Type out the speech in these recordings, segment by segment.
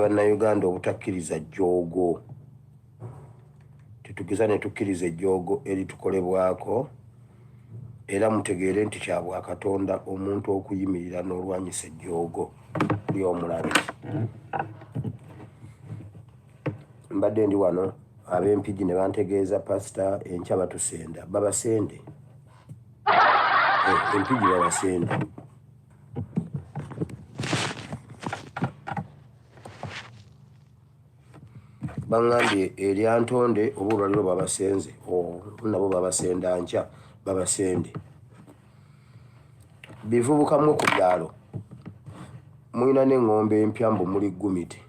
Bannayuganda obutakkiriza jjoogo tetugeza ne tukkiriza ejjoogo eritukolebwako era mutegeere nti kya Bwakatonda omuntu okuyimirira n'olwanyisa ejjoogo ly'omulabe. Mbadde ndi wano ab'Empigi ne bantegeeza pasita enkya batusenda babasende Empigi babasende. Bangambye eryantonde oba olwaliro babasenze nabo babasenda nkya babasende. Bivubukamwe ku byalo mulina n'eŋŋombe empya mbu muli Gumite.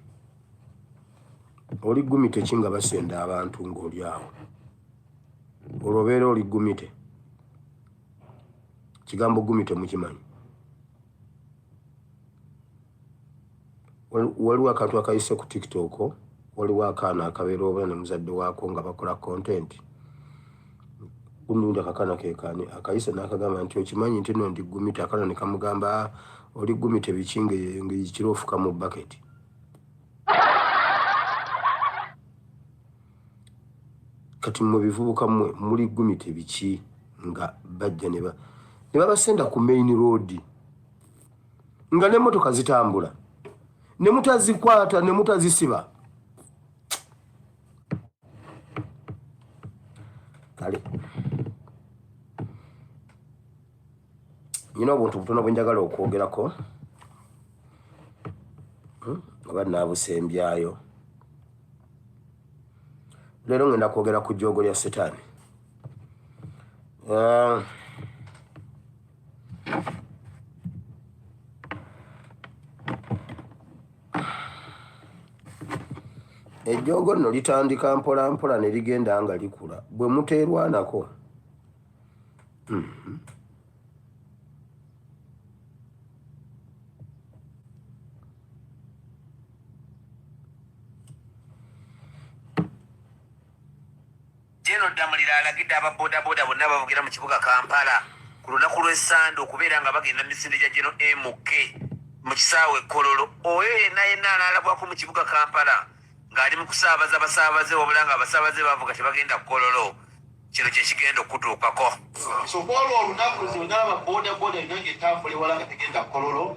Oli Gumite ki nga basenda abantu ng'oli awo? Olwo obeera oli Gumite. Kigambo Gumite mukimanyi? Waliwo akantu akayise ku TikTok, waliwo akaana akabeera oba ne muzadde waako nga bakola content. Gundi akakaana keekaani akayise n'akagamba nti okimanyi nti no ndi Gumite. Akaana ne kamugamba oli Gumite biki ng'ekiro ofuka mu bucket. Kati mu bivubuka mmwe muli Gumite biki nga bajja ne babasenda ku main road nga n'emmotoka zitambula ne mutazikwata ne mutazisiba. Kale nyina obuntu butono bwe njagala okwogerako oba naabusembyayo. Leero ngenda kwogera ku jjoogo lya Setaani. Ejjoogo nno litandika mpola mpola ne ligenda nga likula bwe muteerwanako. General Damulira alagidde ababoodaboda bonna bavugira mu kibuga Kampala ku lunaku lw'Essande okubeera nga bagenda misinde gya General MK mu kisaawe Kololo. Oyo yenna alaalabwako mu kibuga Kampala ng'ali mu kusaabaza basaabaze wabula nga abasaabaze bavuga tebagenda ku Kololo, kino kye kigenda okutuukako. So kwolwo olunaku zonna ababoodaboda eno ng'etambula ewala nga tegenda ku Kololo.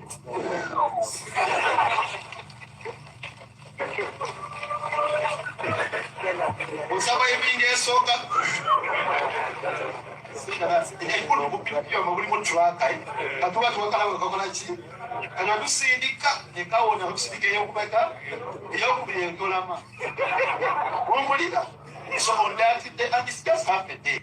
Osaba ebiringa esooka ekikulu kubyama bulimu traka katuba tuwakalabwe kakola ki kana tusindika nekawona tusindika eyokubeka eyokubiri entolama womulira so on that day and it's just half a day.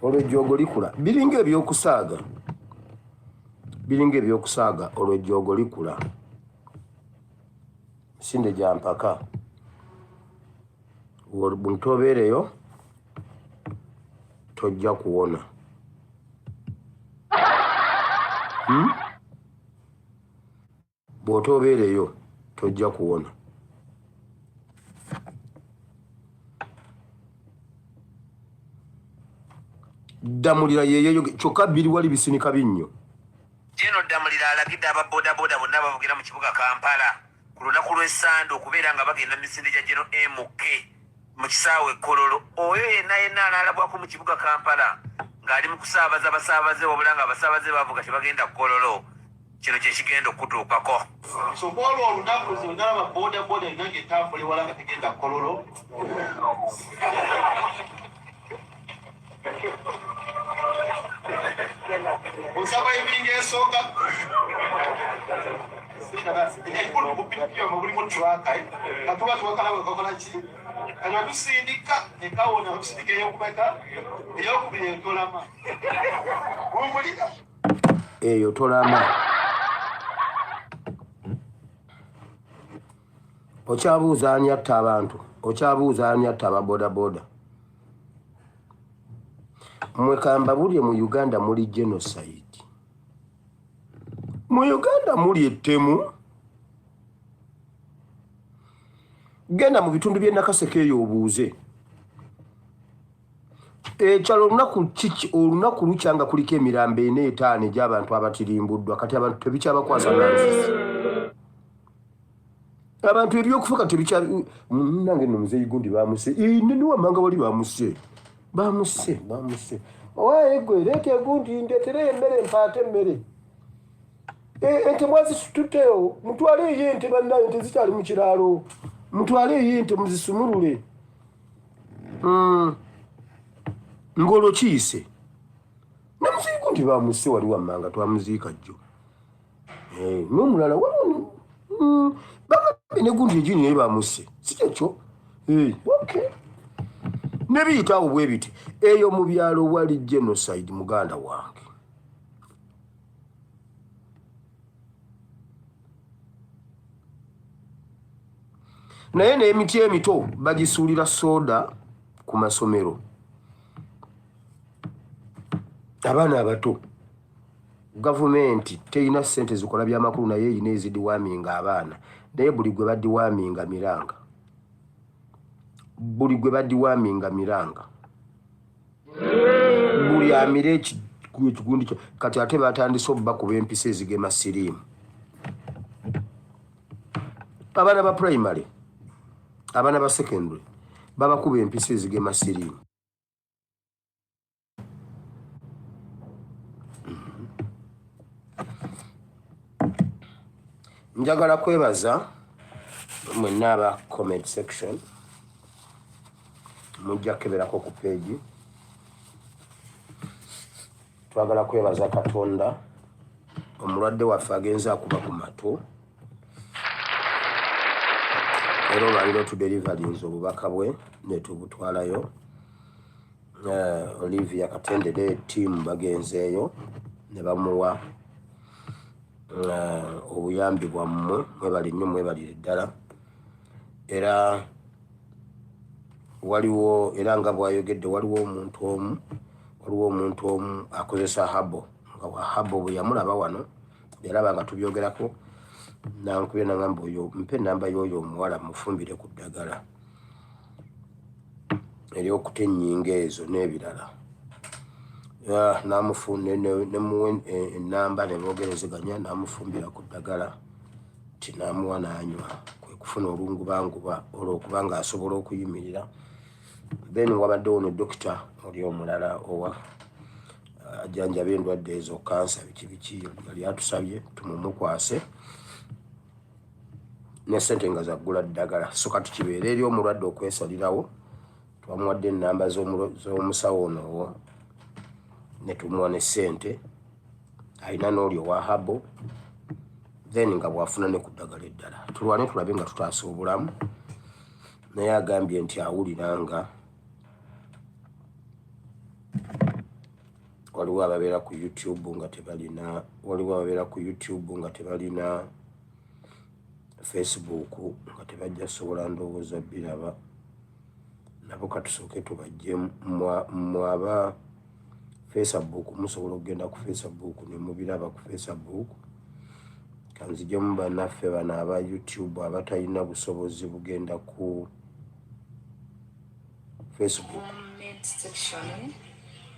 Olwo ejjoogo likula biringa ebyokusaaga olwo ejjoogo likula. Misinde gya mpaka buntobeereyo tojja kuwona. Bw'otobeereyo tojja kuwona. Damulira yeyeyo kyokka bbiri wali bisinika binnyo. General Damulira alagidde ababoodaboda bonna bavugira mu kibuga Kampala ku lunaku lw'Essande okubeera nga bagenda misinde gya General MK mu kisaawe Kololo. Oyo yenna alaalabwako mu kibuga Kampala ng'ali mu kusaabaza basaabaze wabula nga abasaabaze bavuga tebagenda ku Kololo, kino kye kigenda okutuukako. So kwolwo olunaku zonna ababoodaboda eno ng'etambula ewala nga tegenda ku Kololo. Osaba ebiringa esooka ekikulu kubyama bulimu traka katuba tuwakalabwe kakola ki kana tusindika nekawona tusindika eyokubeka eyokubiri entolama womulira eyo tolama. Okyabuuza ani atta abantu? Okyabuuza ani atta ababoodaboda? Mwekamba bulye mu Uganda muli genocide. Mu Uganda muli ettemu. Genda mu bitundu by'e Nakaseke eyo obuuze. Kyalo olunaku lukyanga kuliko emirambo 4 5 egy'abantu abatirimbuddwa kati abantu tebikyabakwasa nansi abantu ebyokufa kati nange nno muzeeyi gundi bamuse nene Wammanga wali bamuse owaye gwe leeta egundi ndeetereyo emmere mpaate emmere ente mwazituteyo mutwale eyo ente bannayo ente zikyali mu kiraalo mutwale eyo ente muzisumulule ngolo kiyise namuzeeyi gundi bamuse wali Wammanga twamuziika jjo n'omulala bagambye ne gundi egini naye bamuse si kyekyo okay nebiyitaawo bwe biti eyo mu byalo wali genocide muganda wange naye n'emiti emito bagisuulira soda ku masomero abaana abato gavumenti teyina ssente zikola by'amakulu naye eyina ezidiwaaminga abaana naye buli gwe badiwaaminga miranga buli amire ekigundi kati ate batandise obubakuba empisa ezigema siriimu abaana ba primary abaana ba secondary babakuba empisa ezigema siriimu njagala kwebaza mwenna aba comment section mujja keberako ku page twagala kwebaza Katonda omulwadde waffe agenza akuba ku mato era olwaliro tudelivarinze obubaka bwe netubutwalayo Olivia Katendere team bagenzeeyo ne bamuwa obuyambi bwammwe mwebali nnyo mwebalire ddala era waliwo era nga bwayogedde waliwo omuntu omu akozesa habo nga wa habo bwe yamulaba wano yalaba nga tubyogerako nankubye nagamba oyo mpe namba y'oyo omuwala mufumbire ku ddagala eryokuta ennyinga ezo n'ebirala nemuwe enamba ne boogerezeganya namufumbira ku ddagala ti namuwa n'anywa kwe kufuna olungubanguba olwokuba ng'asobola okuyimirira then wabaddewo ne dokita oli omulala owa ajjanjaba endwadde ezo kansa biki yali atusabye tumumukwase ne ssente nga zaggula ddagala so kati kibeera eri omulwadde okwesalirawo twamuwadde enamba z'omusawo onoowo ne tumuwa ne ssente alina n'oli owa habo then nga bwafuna ne ku ddagala eddala tulwane tulabe nga tutaasa obulamu naye agambye nti awulira nga waliwo ababeera ku YouTube nga tebalina Facebook nga tebajja sobola ndowooza biraba nabo katusooke tubajje mwaba Facebook musobola okugenda ku Facebook ne mubiraba ku Facebook kanzijemu bannaffe bano aba YouTube abatalina busobozi bugenda ku Facebook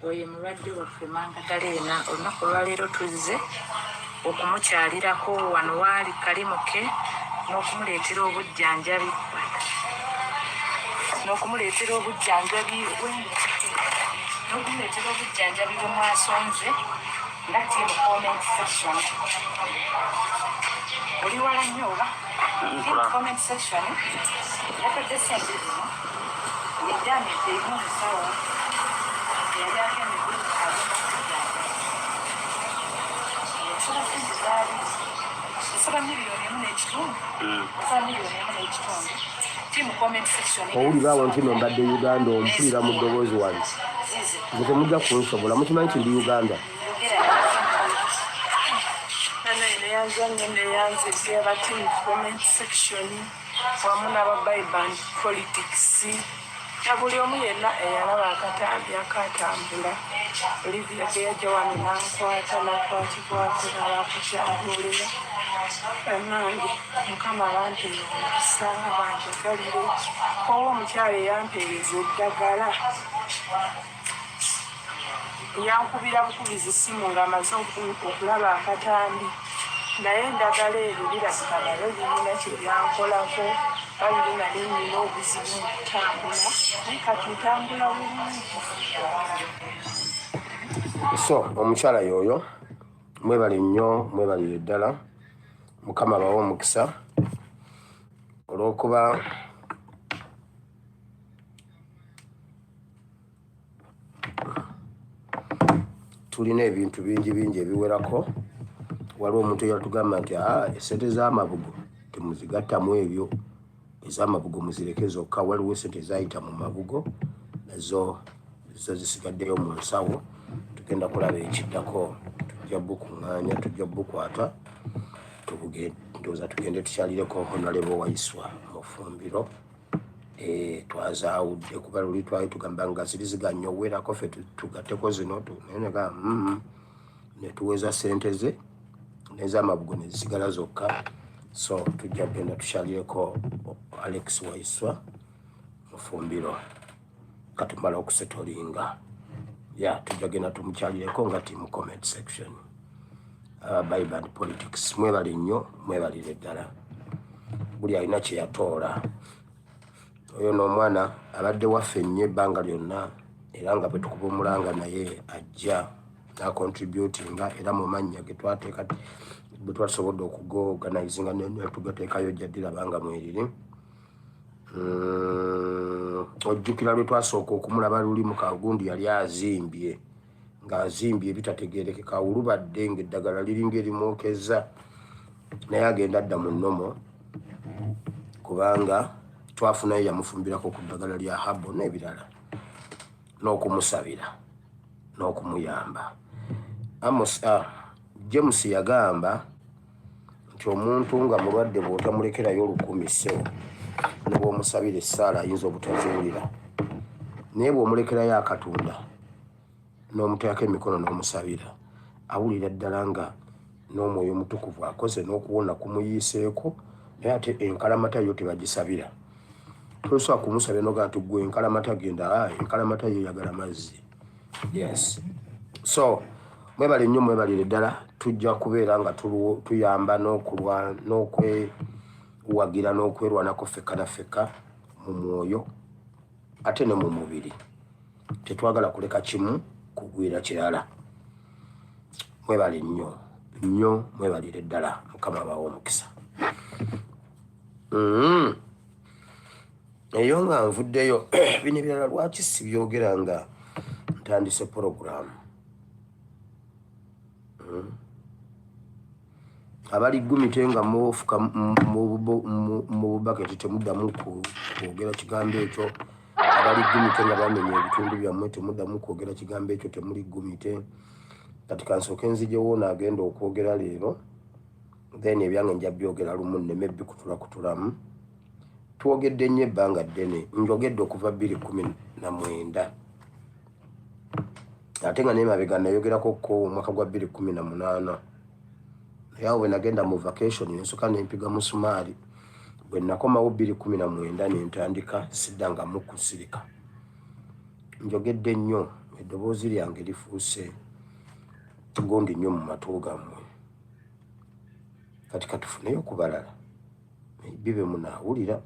oyo mulwadde waffe Manga Galena olunaku olwaleero tuzze okumukyalirako wano waali kalimuke n'okumuleetera obujjanjabi bwe mwasonze nga tiimu comment section oli wala nnyo oba tiimu comment section yatadde sente zino yejjamidde erimu omusawo yali akemedde esaba miliyoni emu n'ekitundu tiimu comment section owuliraawo nti nombadde Uganda ompulira mu ddoboozi wali nze temujja kunsobola mukimanyi nti ndi Uganda neyanze abatiimu comment section wamu n'ababaiband politics na buli omu yenna eyalaba akatambi akatambula Olivia gye yajja wano nakwatibwako n'abakukyabulira bannange Mukama bampeera omukisa banjagalire oba omukyala eyampeereza eddagala yankubira bukubizi simu ng'amaze okulaba akatambi naye endagala ebyo birabika nabyo birina kye byankolako balina nali nnina obuzibu mu kutambula naye kati ntambula bulungi. So omukyala yoyo mwebale nnyo mwebalire ddala mukama bawe omukisa olw'okuba tulina ebintu bingi ebiwerako. Waliwo omuntu eyatugamba nti esente z'amabugo temuzigattamu ebyo, ez'amabugo muzireke zokka. Waliwo esente ezayita mu mabugo nazo zisigaddeyo mu nsawo. Tugenda kulaba ekiddako, tujja bukuŋŋaanya, tujja bukwata ndowooza tugende tukyalireko Honorable Waiswa mu Fumbiro. Twazaawudde kuba luli twali tugamba nga ziriziganya owerako ffe tugatteko zino nayenega ne tuweza sente ze n'ez'amabugo ne zisigala zokka. So tujja kugenda tukyalireko Alex Waiswa mu Fumbiro katumala okusetolinga. Tujja genda tumukyalireko nga mu comment section. Bible and politics mwebale nnyo mwebalire ddala. Buli alina kye yatoola. Oyo n'omwana abadde waffe nnyo ebbanga lyonna era nga bwe tukuba omulanga naye ajja n'acontributinga era mu mannya ge twateeka bwe twasobodde okugoganizinga netugateekayo jjaddiraba nga mweriri. Ojjukira lwe twasooka okumulaba luli mu kagundi yali azimbye ng'azimbye ebitategeerekeka olubadde ng'eddagala liringa erimwokeza naye agenda adda mu nnomo kubanga twafunayo yamufumbirako ku ddagala lya habo n'ebirala n'okumusabira n'okumuyamba. James yagamba nti omuntu nga mulwadde bw'otamulekerayo 10 ssebo ne bw'omusabira essaala ayinza obutazuulira naye bw'omulekerayo akatunda n'omuteekako emikono n'omusabira awulira ddala nga n'omwoyo omutukuvu akoze n'okuwona kumuyiiseeko. Naye ate enkalamata yo tebagisabira. Tosobola kumusabira noga nti ggwe enkalamata genda enkalamata yo eyagala mazzi. Yes. So mwebale nnyo mwebalire ddala. Tujja kubeera nga tuyamba n'okwewagira n'okwerwanako ffekka na ffekka mu mwoyo ate ne mu mubiri. Tetwagala kuleka kimu kugwira kirala. Mwebale nnyo mwebalire ddala. Mukama bawe omukisa. Eyo nga nvuddeyo bino ebirala lwaki sibyogera nga ntandise porogulaamu. Abali gumite nga mufuka mu bubaketi temuddamu kwogera kigambo ekyo. Abali gumite nga bamenya ebitundu byammwe temuddamu kwogera kigambo ekyo temuli gumite. Kati kansooke nzijewo naagenda okwogera leero then ebyange nja byogera lumu nneme bikutulakutulamu. Twogedde nnyo ebbanga ddene njogedde okuva 2019 ate nga n'emabega nayogerako omwaka gwa 2018 naye awo bwe nagenda mu vacation nensooka nempiga musumaali. Bwe nakomawo 2019 nentandika siddangamu kusirika. Njogedde nnyo eddoboozi lyange lifuuse gundi nnyo mu matu gammwe. Kati katufuneyo ku balala bibe munaawulira.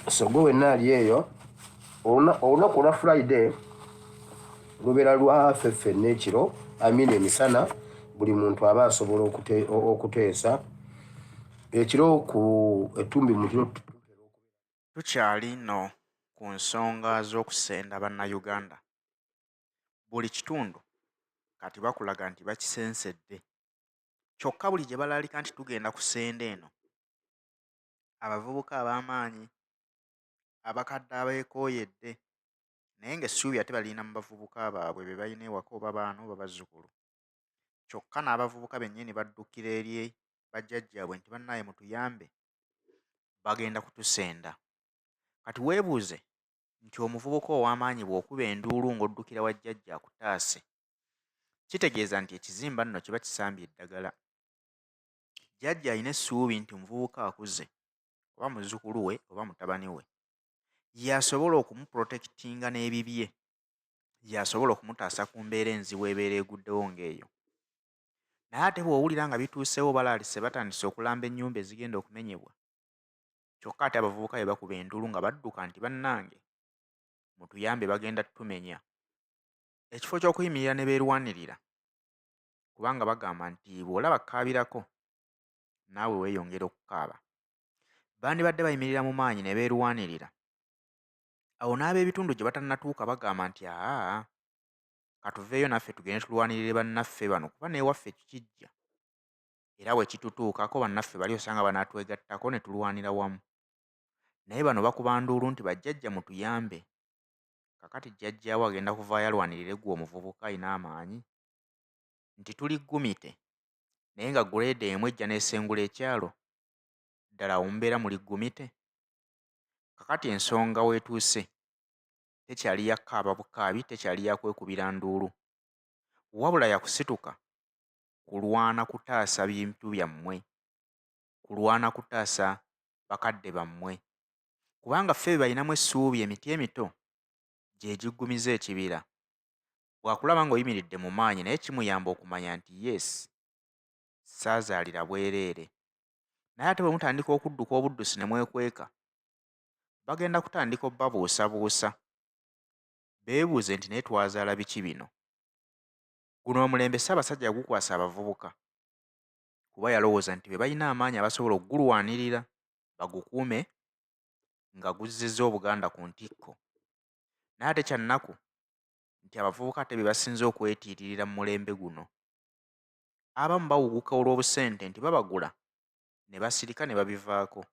So gwe wenna ali eyo olunaku olwa Friday lubeera lwaffe ffenna ekiro emisana buli muntu aba asobola okuteesa ekiro ku ettumbi mu kiro. Tukyali nno ku nsonga z'okusenda bannayuganda. Buli kitundu kati bakulaga nti bakisensedde. Kyokka buli gye balaalika nti tugenda kusenda eno, abavubuka ab'amaanyi abakadde abeekooyedde naye ng'essuubi ate balina mu bavubuka baabwe be balina ewaka oba baana oba bazzukulu. Kyokka n'abavubuka bennyini baddukira eri bajjajjaabwe nti bannaaye mutuyambe, bagenda kutusenda. Kati weebuuze nti omuvubuka ow'amaanyi bw'okuba enduulu ng'oddukira wa jjajja akutaase, kitegeeza nti ekizimba nno kiba kisambye eddagala. Jjajja alina essuubi nti omuvubuka akuze oba muzzukulu we oba mutabani we y'asobola okumuprotectinga n'ebibye, y'asobola okumutaasa ku mbeera enzibu ebeera eguddewo ng'eyo. Naye ate bw'owulira nga bituusewo balaalise batandise okulamba ennyumba ezigenda okumenyebwa, kyokka ate abavubuka be bakuba enduulu nga badduka nti bannange mutuyambe bagenda tutumenya. Ekifo ky'okuyimirira ne beerwanirira, kubanga bagamba nti bw'olaba kkaabirako naawe weeyongera okukaaba. Bandibadde bayimirira mu maanyi ne beerwanirira, awo n'ab'ebitundu gye batannatuuka bagamba nti katuveeyo naffe tugende tulwanirire bannaffe bano kuba n'ewaffe kikijja, era bwe kitutuukako bannaffe bali osanga banaatwegattako ne tulwanira wamu. Naye bano bakuba nduulu nti bajjajja mutuyambe. Kakati jjajjaawo agenda kuvaayo alwanirire ggwe omuvubuka ayina amaanyi? Nti tuli ggumite, naye nga guleeda emu ejja n'esengula ekyalo, ddala awo mubeera muli ggumite? Kakati ensonga weetuuse tekyali yakkaaba bukaabi, tekyali yakwekubira nduulu, wabula yakusituka kulwana kutaasa bintu byammwe, kulwana kutaasa bakadde bammwe, kubanga ffe be balinamu essuubi emiti emito gye giggumiza ekibira. Bwakulaba ng'oyimiridde mu maanyi naye kimuyamba okumanya nti yes, saazaalira bwereere. Naye ate bwe mutandika okudduka obuddusi ne mwekweka, bagenda kutandika obbabuusabuusa, beebuuze nti naye twazaala biki bino? Guno omulembe Ssaabasajja yagukwasa abavubuka, kuba yalowooza nti be balina amaanyi abasobola okugulwanirira bagukuume nga guzzizza Obuganda ku ntikko. Naye ate kya nnaku nti abavubuka ate be basinze okwetiiririra mu mulembe guno. Abamu bawuguka olw'obusente nti babagula ne basirika ne babivaako.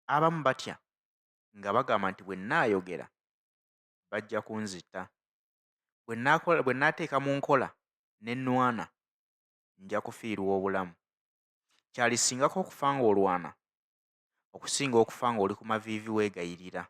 Abamu batya nga bagamba nti bwe nnaayogera bajja kunzita, bwe nnaateeka mu nkola ne nnwana nja kufiirwa obulamu. Kyalisingako okufa ng'olwana okusinga okufa ng'oli ku maviivi weegayirira.